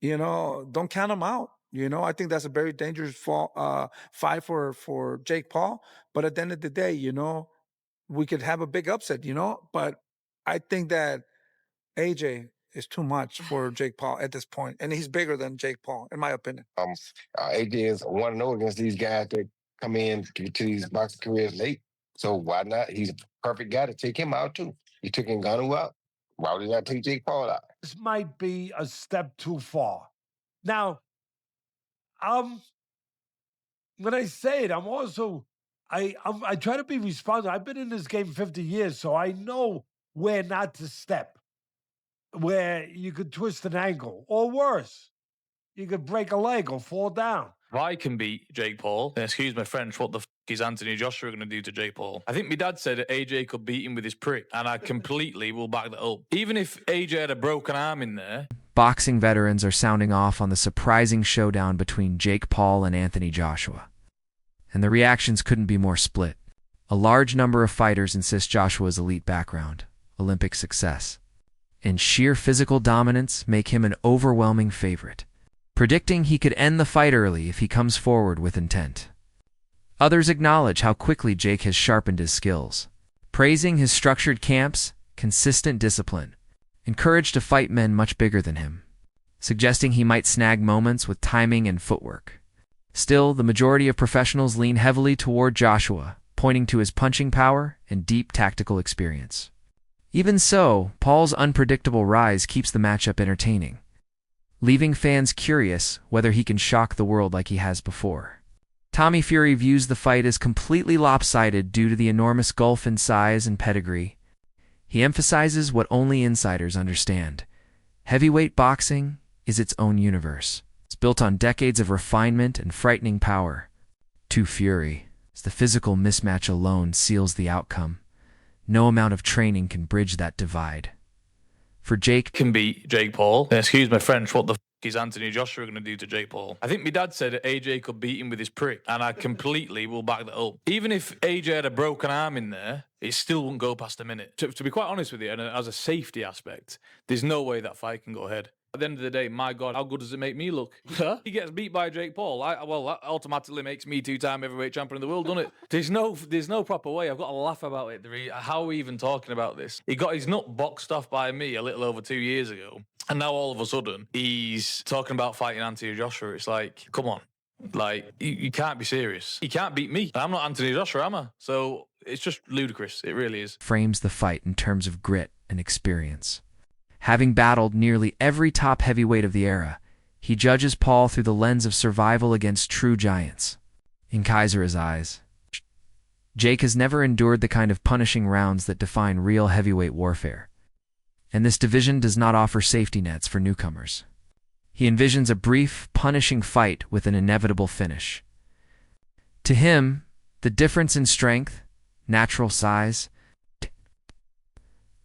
don't count him out. I think that's a very dangerous fight for Jake Paul. But at the end of the day, we could have a big upset. But I think that AJ is too much for Jake Paul at this point, and he's bigger than Jake Paul, in my opinion. AJ is 1-0 against these guys that come in to these boxing careers late. So why not? He's a perfect guy to take him out too. He took Ngannou out. Why would he not take Jake Paul out? This might be a step too far. Now, when I say it, I'm also I try to be responsible. I've been in this game 50 years, so I know where not to step, where you could twist an ankle, or worse, you could break a leg or fall down. If I can beat Jake Paul, then excuse my French, what the is Anthony Joshua going to do to Jake Paul? I think my dad said that AJ could beat him with his prick, and I completely will back that up. Even if AJ had a broken arm in there. Boxing veterans are sounding off on the surprising showdown between Jake Paul and Anthony Joshua. And the reactions couldn't be more split. A large number of fighters insist Joshua's elite background, Olympic success, and sheer physical dominance make him an overwhelming favorite, predicting he could end the fight early if he comes forward with intent. Others acknowledge how quickly Jake has sharpened his skills, praising his structured camps, consistent discipline, and courage to fight men much bigger than him, suggesting he might snag moments with timing and footwork. Still, the majority of professionals lean heavily toward Joshua, pointing to his punching power and deep tactical experience. Even so, Paul's unpredictable rise keeps the matchup entertaining, leaving fans curious whether he can shock the world like he has before. Tommy Fury views the fight as completely lopsided due to the enormous gulf in size and pedigree. He emphasizes what only insiders understand. Heavyweight boxing is its own universe. It's built on decades of refinement and frightening power. To Fury, the physical mismatch alone seals the outcome. No amount of training can bridge that divide. For Jake Can beat Jake Paul, then excuse my French, what the is Anthony Joshua going to do to Jake Paul? I think my dad said that AJ could beat him with his prick, and I completely will back that up. Even if AJ had a broken arm in there, it still wouldn't go past a minute. To be quite honest with you, and as a safety aspect, there's no way that fight can go ahead. At the end of the day, my God, how good does it make me look? He gets beat by Jake Paul. Well, that automatically makes me two-time heavyweight champion of the world, doesn't it? There's no proper way. I've got to laugh about it. How are we even talking about this? He got his nut boxed off by me a little over 2 years ago. And now all of a sudden, he's talking about fighting Anthony Joshua. It's like, come on. Like, you can't be serious. He can't beat me. I'm not Anthony Joshua, am I? So it's just ludicrous. It really is. frames the fight in terms of grit and experience. Having battled nearly every top heavyweight of the era, he judges Paul through the lens of survival against true giants. In Kaiser's eyes, Jake has never endured the kind of punishing rounds that define real heavyweight warfare. And this division does not offer safety nets for newcomers. He envisions a brief, punishing fight with an inevitable finish. To him, the difference in strength, natural size,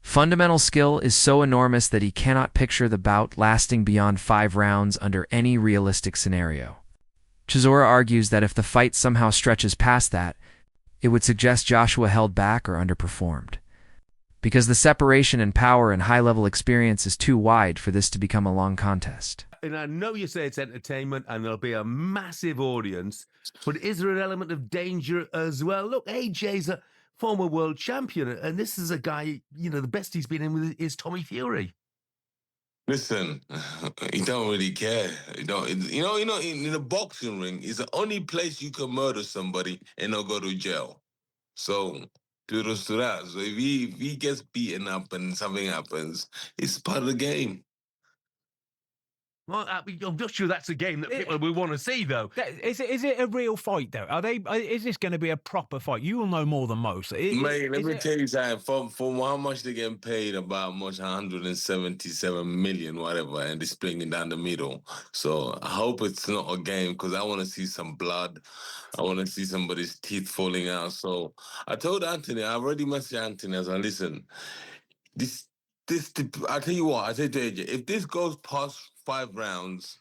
fundamental skill is so enormous that he cannot picture the bout lasting beyond 5 rounds under any realistic scenario. Chisora argues that if the fight somehow stretches past that, it would suggest Joshua held back or underperformed, because the separation in power and high-level experience is too wide for this to become a long contest. And I know you say it's entertainment and there'll be a massive audience, but is there an element of danger as well? Look, AJ's a former world champion, and this is a guy, the best he's been in with is Tommy Fury. Listen, he don't really care. He don't, in a boxing ring, it's the only place you can murder somebody and not go to jail. So, kudos to that. So if he gets beaten up and something happens, it's part of the game. Well, I'm not sure that's a game that people will want to see, though. Is it a real fight, though? Is this going to be a proper fight? You will know more than most. Mate, let me tell you something. For how much they're getting paid, about much 177 million, whatever, and they're splitting down the middle. So I hope it's not a game, because I want to see some blood. I want to see somebody's teeth falling out. So I told Anthony, I already messaged Anthony. I was like, listen, I tell you what, I said to AJ, if this goes past 5 rounds,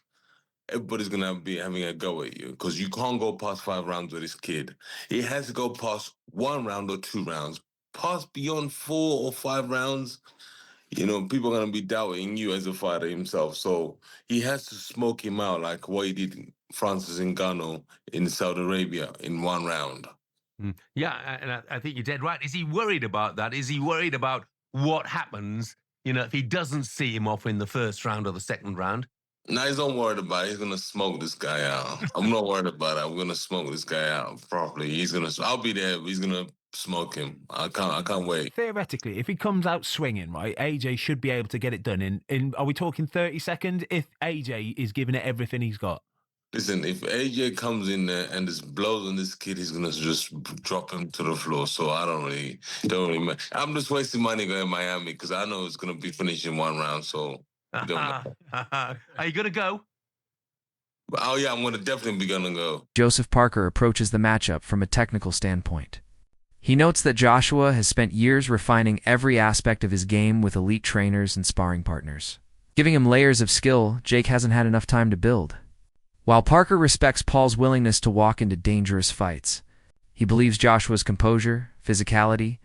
everybody's going to be having a go at you, because you can't go past 5 rounds with this kid. He has to go past 1 round or 2 rounds. Past beyond 4 or 5 rounds, people are gonna be doubting you as a fighter himself. So he has to smoke him out like what he did Francis Ngannou in Saudi Arabia in 1 round. Yeah, and I think you're dead right. Is he worried about that? Is he worried about what happens, if he doesn't see him off in the first round or the second round? No, he's not worried about it. He's gonna smoke this guy out. I'm not worried about it. I'm gonna smoke this guy out properly. I'll be there. He's gonna smoke him. I can't wait. Theoretically, if he comes out swinging, right, AJ should be able to get it done in are we talking 30 seconds? If AJ is giving it everything he's got. Listen, if AJ comes in there and just blows on this kid, he's gonna just drop him to the floor. So I don't really. I'm just wasting money going to Miami because I know it's gonna be finished in 1 round. So it don't matter. Are you gonna go? Oh yeah, I'm gonna definitely be gonna go. Joseph Parker approaches the matchup from a technical standpoint. He notes that Joshua has spent years refining every aspect of his game with elite trainers and sparring partners. Giving him layers of skill Jake hasn't had enough time to build. While Parker respects Paul's willingness to walk into dangerous fights, he believes Joshua's composure, physicality,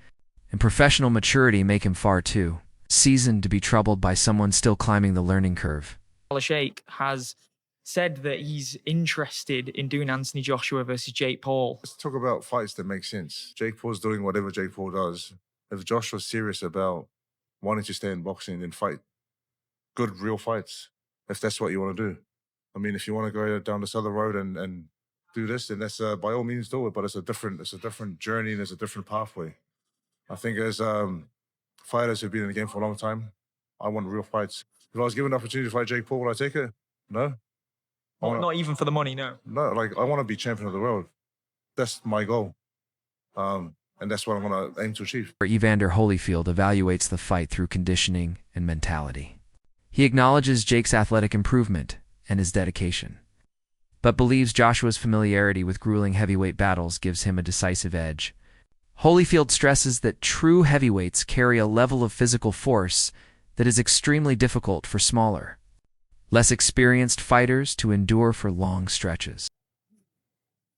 and professional maturity make him far too seasoned to be troubled by someone still climbing the learning curve. Sheikh has said that he's interested in doing Anthony Joshua versus Jake Paul. Let's talk about fights that make sense. Jake Paul's doing whatever Jake Paul does. If Joshua's serious about wanting to stay in boxing, then fight good, real fights, if that's what you want to do. I mean, if you want to go down this other road and do this, then that's by all means do it. But it's a different journey and it's a different pathway. I think as fighters who've been in the game for a long time, I want real fights. If I was given the opportunity to fight Jake Paul, would I take it? No. Not even for the money, no. No, like I want to be champion of the world. That's my goal. And that's what I'm going to aim to achieve. Evander Holyfield evaluates the fight through conditioning and mentality. He acknowledges Jake's athletic improvement and his dedication, but believes Joshua's familiarity with grueling heavyweight battles gives him a decisive edge. Holyfield stresses that true heavyweights carry a level of physical force that is extremely difficult for smaller, less experienced fighters to endure for long stretches.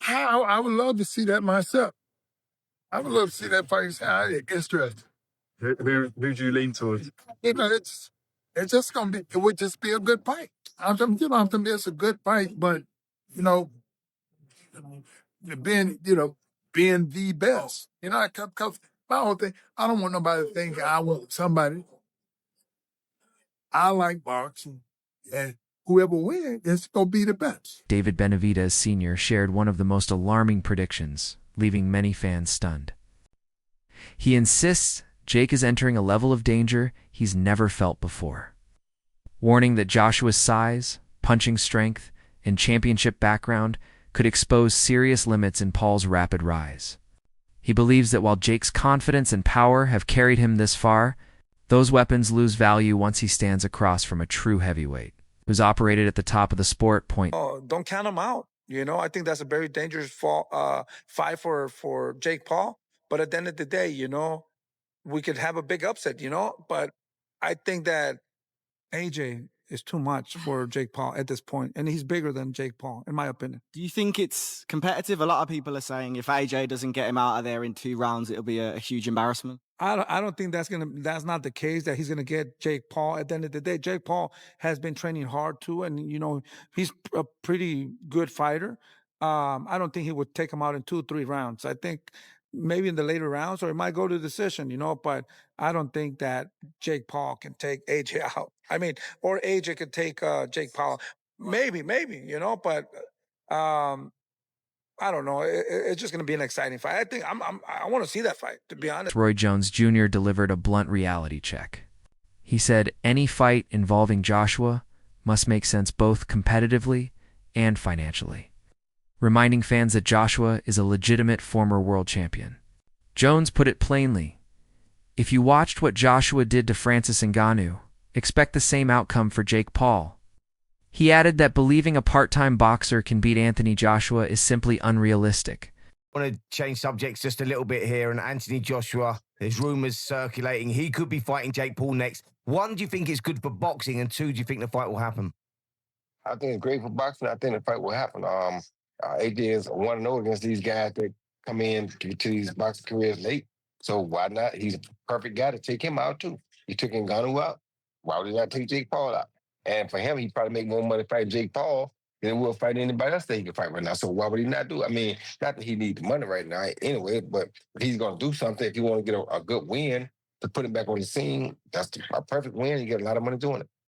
I would love to see that myself. I would love to see that fight against stressed. Who do you lean towards? It's just gonna be. It would just be a good fight. It's a good fight, but being the best. Because my whole thing, I don't want nobody to think I want somebody. I like boxing, and whoever wins is gonna be the best. David Benavidez Sr. shared one of the most alarming predictions, leaving many fans stunned. He insists Jake is entering a level of danger he's never felt before, warning that Joshua's size, punching strength, and championship background could expose serious limits in Paul's rapid rise. He believes that while Jake's confidence and power have carried him this far, those weapons lose value once he stands across from a true heavyweight who's operated at the top of the sport. Don't count him out. I think that's a very dangerous fight for Jake Paul. But at the end of the day, we could have a big upset, But I think that AJ is too much for Jake Paul at this point, and he's bigger than Jake Paul, in my opinion. Do you think it's competitive? A lot of people are saying if AJ doesn't get him out of there in 2 rounds, it'll be a huge embarrassment. I don't think that's not the case, that he's gonna get Jake Paul. At the end of the day, Jake Paul has been training hard too, and he's a pretty good fighter. I don't think he would take him out in 2-3 rounds. I think maybe in the later rounds, or it might go to decision, but I don't think that Jake Paul can take AJ out. I mean, or AJ could take Jake Paul. Maybe, but I don't know. It's just going to be an exciting fight. I think I want to see that fight, to be honest. Roy Jones Jr. delivered a blunt reality check. He said any fight involving Joshua must make sense both competitively and financially, reminding fans that Joshua is a legitimate former world champion. Jones put it plainly: if you watched what Joshua did to Francis Ngannou, expect the same outcome for Jake Paul. He added that believing a part-time boxer can beat Anthony Joshua is simply unrealistic. I want to change subjects just a little bit here. And Anthony Joshua, there's rumors circulating he could be fighting Jake Paul next. 1, do you think it's good for boxing? And 2, do you think the fight will happen? I think it's great for boxing. I think the fight will happen. AJ is 1-0 against these guys that come in to these boxing careers late. So why not? He's a perfect guy to take him out too. You took Ngannou out. Why would he not take Jake Paul out? And for him, he probably make more money fighting Jake Paul than he will fight anybody else that he can fight right now. So why would he not do it? I mean, not that he needs the money right now anyway, but if he's going to do something, if you want to get a good win to put him back on the scene, that's a perfect win. You get a lot of money doing it.